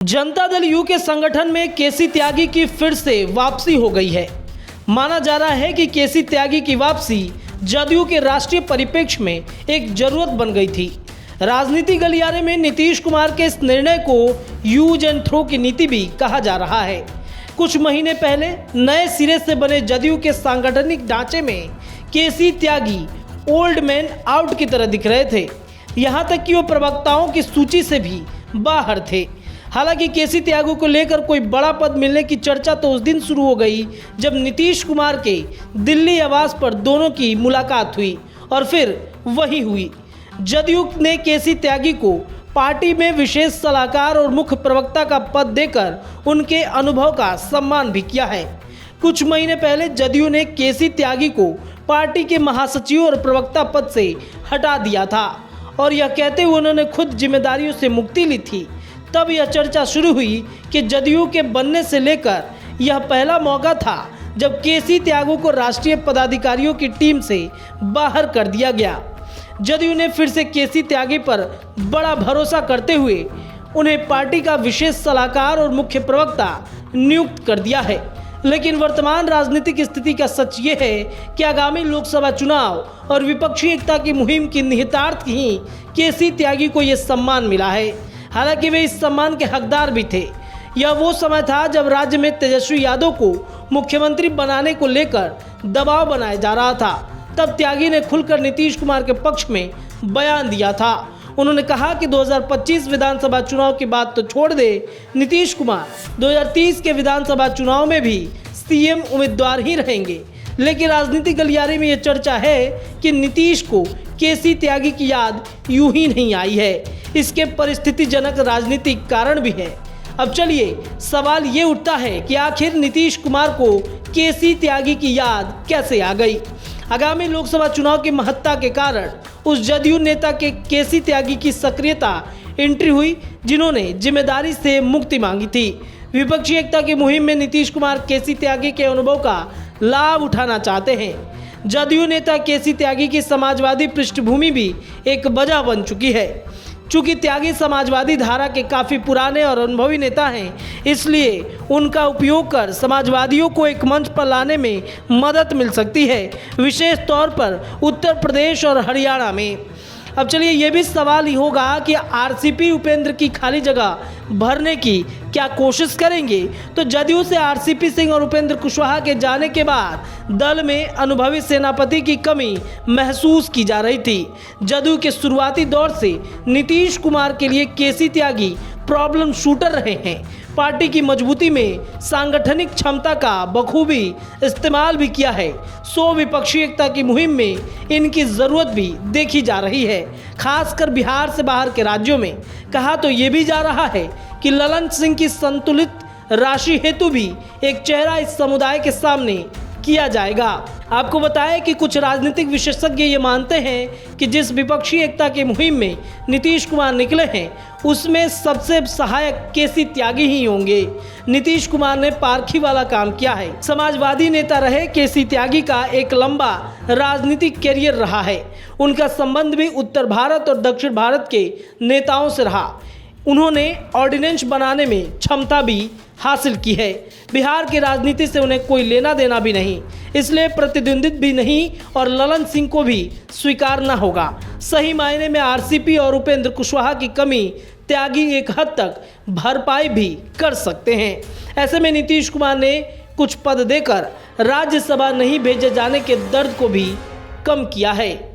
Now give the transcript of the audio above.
Janata Dal you के संगठन में केसी त्यागी की फिर से वापसी हो गई है। माना जा रहा है कि केसी त्यागी की वापसी जदयू के राष्ट्रीय परिप्रेक्ष्य में एक जरूरत बन गई थी। राजनीति गलियारे में नीतीश कुमार के इस निर्णय को यूज एंड थ्रो की नीति भी कहा जा रहा है। कुछ महीने पहले नए सिरे से बने जदयू के सांगठनिक ढांचे में केसी त्यागी ओल्ड मैन आउट की तरह दिख रहे थे। यहाँ तक कि वो प्रवक्ताओं की सूची से भी बाहर थे। हालांकि केसी त्यागी को लेकर कोई बड़ा पद मिलने की चर्चा तो उस दिन शुरू हो गई जब नीतीश कुमार के दिल्ली आवास पर दोनों की मुलाकात हुई और फिर वही हुई। जदयू ने केसी त्यागी को पार्टी में विशेष सलाहकार और मुख्य प्रवक्ता का पद देकर उनके अनुभव का सम्मान भी किया है। कुछ महीने पहले जदयू ने केसी त्यागी को पार्टी के महासचिव और प्रवक्ता पद से हटा दिया था और यह कहते हुए उन्होंने खुद जिम्मेदारियों से मुक्ति ली थी। तब यह चर्चा शुरू हुई कि जदयू के बनने से लेकर यह पहला मौका था जब केसी त्यागी को राष्ट्रीय पदाधिकारियों की टीम से बाहर कर दिया गया। जदयू ने फिर से केसी त्यागी पर बड़ा भरोसा करते हुए उन्हें पार्टी का विशेष सलाहकार और मुख्य प्रवक्ता नियुक्त कर दिया है। लेकिन वर्तमान राजनीतिक स्थिति का सच ये है कि आगामी लोकसभा चुनाव और विपक्षी एकता की मुहिम की निहितार्थ ही केसी त्यागी को ये सम्मान मिला है। हालांकि वे इस सम्मान के हकदार भी थे। यह वो समय था जब राज्य में तेजस्वी यादव को मुख्यमंत्री बनाने को लेकर दबाव बनाया जा रहा था। तब त्यागी ने खुलकर नीतीश कुमार के पक्ष में बयान दिया था। उन्होंने कहा कि 2025 विधानसभा चुनाव की बात तो छोड़ दे, नीतीश कुमार 2030 के विधानसभा चुनाव में भी सीएम उम्मीदवार ही रहेंगे। लेकिन राजनीतिक गलियारे में यह चर्चा है कि नीतीश को केसी त्यागी की याद यूं ही नहीं आई है। इसके परिस्थितिजनक राजनीतिक कारण भी है। अब चलिए सवाल ये उठता है कि आखिर नीतीश कुमार को केसी त्यागी की याद कैसे आ गई। आगामी लोकसभा चुनाव की महत्ता के कारण उस जदयू नेता के केसी त्यागी की सक्रियता एंट्री हुई जिन्होंने जिम्मेदारी से मुक्ति मांगी थी। विपक्षी एकता की मुहिम में नीतीश कुमार केसी त्यागी के अनुभव का लाभ उठाना चाहते हैं। जदयू नेता केसी त्यागी की समाजवादी पृष्ठभूमि भी एक वजह बन चुकी है। चूंकि त्यागी समाजवादी धारा के काफ़ी पुराने और अनुभवी नेता हैं, इसलिए उनका उपयोग कर समाजवादियों को एक मंच पर लाने में मदद मिल सकती है, विशेष तौर पर उत्तर प्रदेश और हरियाणा में। अब चलिए ये भी सवाल ही होगा कि आरसीपी उपेंद्र की खाली जगह भरने की क्या कोशिश करेंगे। तो जदयू से आरसीपी सिंह और उपेंद्र कुशवाहा के जाने के बाद दल में अनुभवी सेनापति की कमी महसूस की जा रही थी। जदयू के शुरुआती दौर से नीतीश कुमार के लिए केसी त्यागी प्रॉब्लम शूटर रहे हैं। पार्टी की मजबूती में सांगठनिक क्षमता का बखूबी इस्तेमाल भी किया है। सो विपक्षी एकता की मुहिम में इनकी ज़रूरत भी देखी जा रही है, खासकर बिहार से बाहर के राज्यों में। कहा तो ये भी जा रहा है कि ललन सिंह की संतुलित राशि हेतु भी एक चेहरा इस समुदाय के सामने किया जाएगा। आपको बताएं कि कुछ राजनीतिक विशेषज्ञ ये मानते हैं कि जिस विपक्षी एकता की मुहिम में नीतीश कुमार निकले हैं उसमें सबसे सहायक केसी त्यागी ही होंगे। नीतीश कुमार ने पारखी वाला काम किया है। समाजवादी नेता रहे केसी त्यागी का एक लंबा राजनीतिक कैरियर रहा है। उनका संबंध भी उत्तर भारत और दक्षिण भारत के नेताओं से रहा। उन्होंने ऑर्डिनेंस बनाने में क्षमता भी हासिल की है। बिहार की राजनीति से उन्हें कोई लेना देना भी नहीं, इसलिए प्रतिद्वंदित भी नहीं और ललन सिंह को भी स्वीकारना होगा। सही मायने में आरसीपी और उपेंद्र कुशवाहा की कमी त्यागी एक हद तक भरपाई भी कर सकते हैं। ऐसे में नीतीश कुमार ने कुछ पद देकर राज्यसभा नहीं भेजे जाने के दर्द को भी कम किया है।